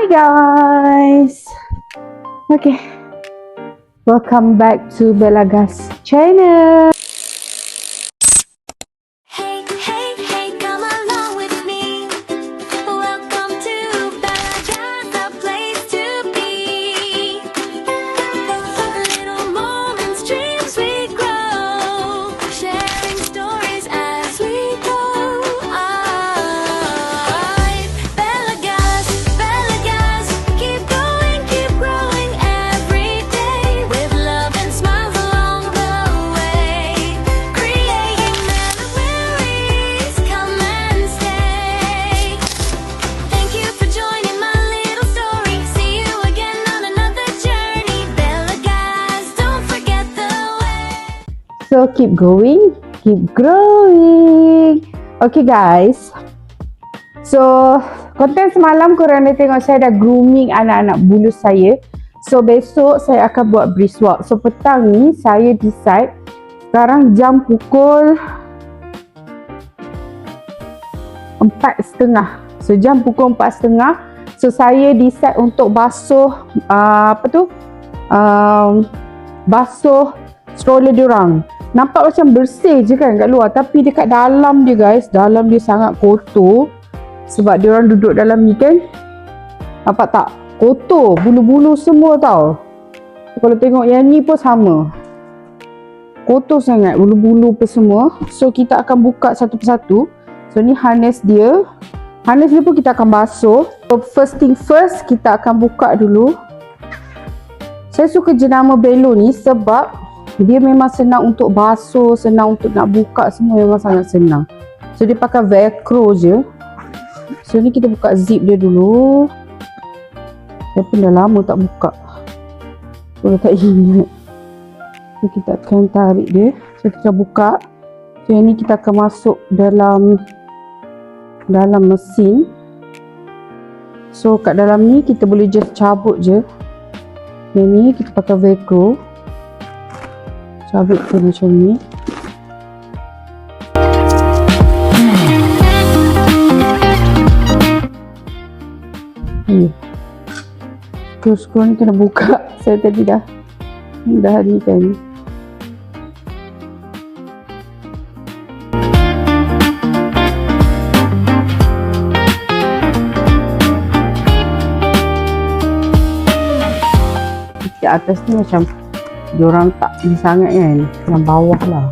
guys. Okay, welcome back to Bella Gas channel. Hey, hey, hey, come along with me. Welcome to Bella Gas, the place to be. Little moments, dreams we grow, sharing stories as we go. Bella Gas, keep going, keep growing every day with love and smiles along the way. Creating memories, come and stay. Thank you for joining my little story. See you again on another journey. Bella Gas, don't forget the way. So keep going, keep growing. Okay guys. So konten semalam korang dah tengok saya dah grooming anak-anak bulu saya. So besok saya akan buat breeze walk. So petang ni saya decide, sekarang jam pukul 4:30. So jam pukul 4:30. So saya decide untuk basuh basuh stroller diorang. Nampak macam bersih je kan kat luar, tapi dekat dalam dia guys, dalam dia sangat kotor. Sebab diorang duduk dalam ni kan, nampak tak? Kotor, bulu-bulu semua tau. Kalau tengok yang ni pun sama, kotor sangat, bulu-bulu apa semua. So kita akan buka satu persatu. So ni harness dia. Harness dia pun kita akan basuh. So first thing first, kita akan buka dulu. Saya suka jenama Belo ni sebab dia memang senang untuk basuh, senang untuk nak buka, semua memang sangat senang. So dia pakai velcro je. So ni kita buka zip dia dulu. Saya pun dah lama tak buka, so dah tak ingat. So kita akan tarik dia. So kita buka. So yang ni kita akan masuk dalam mesin. So kat dalam ni kita boleh just cabut je. Yang ni kita pakai velcro, cabut tu macam ni. Skru ni kena buka. Saya tadi dah ni kan. Di atas ni macam diorang tak ni sangat kan, yang bawah lah,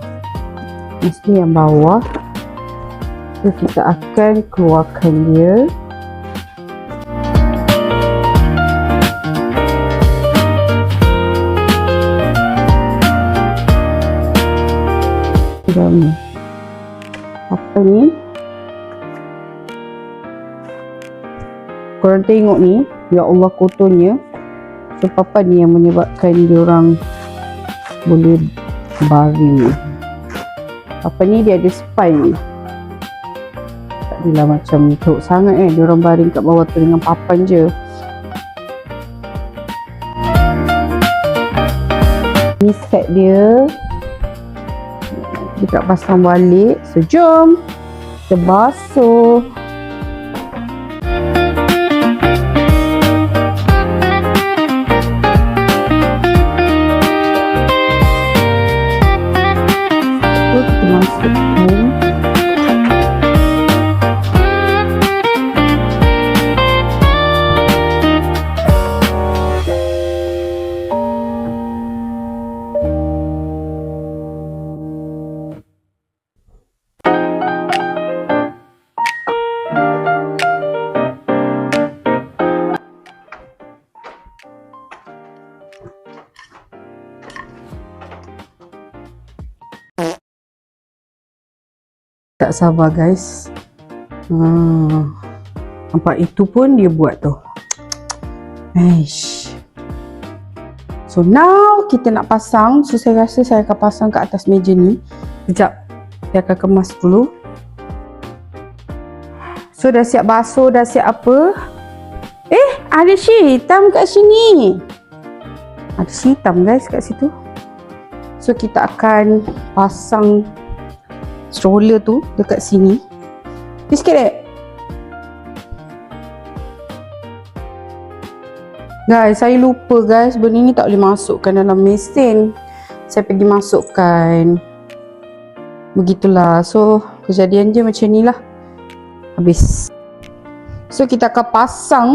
mesti yang bawah. So kita akan keluarkan dia. Dalam ni apa ni, korang tengok ni, ya Allah kotornya. So papa ni yang menyebabkan diorang boleh baring. Apa ni dia ada spine. Tak adalah macam teruk sangat kan, diorang baring kat bawah tu dengan papan je. Ni set dia. Kita pasang balik. So jom kita basuh. Tak sabar guys. Nampak itu pun dia buat tu. Eish. So now kita nak pasang. So saya rasa saya akan pasang kat atas meja ni. Sekejap, saya akan kemas dulu. So dah siap basuh, dah siap apa. Ada shit hitam kat sini. Ada shit hitam guys kat situ. So kita akan pasang stroller tu dekat sini. Sikit dek. Guys, saya lupa guys, benda ni tak boleh masukkan dalam mesin. Saya pergi masukkan. Begitulah. So, kejadian dia macam ni lah. Habis. So, kita akan pasang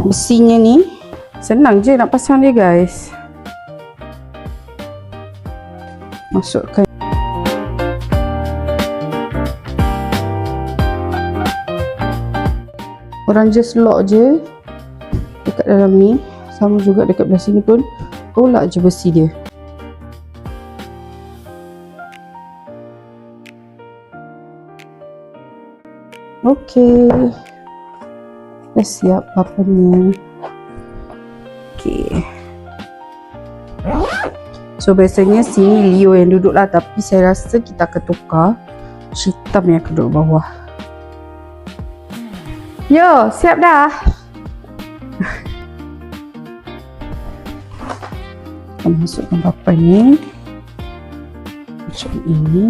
besinya ni. Senang je nak pasang dia guys. Masukkan. Korang just lock je dekat dalam ni. Sama juga dekat belah sini pun. Tolak je besi dia. Okey. Dah siap papannya. Okey. So biasanya sini Leo yang duduk lah. Tapi saya rasa kita akan tukar. Hitam yang akan duduk bawah. Yo, siap dah. Kita masukkan papan ni. Macam ini.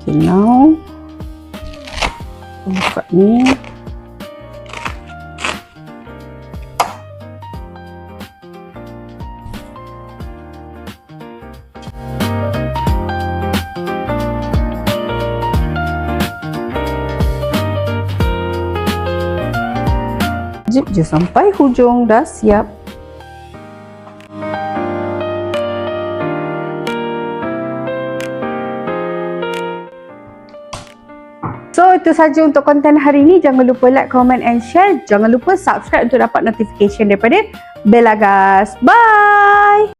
Okay, now buka ni. Jip je sampai hujung. Dah siap. So itu saja untuk konten hari ini. Jangan lupa like, comment and share. Jangan lupa subscribe untuk dapat notification daripada Bella guys. Bye.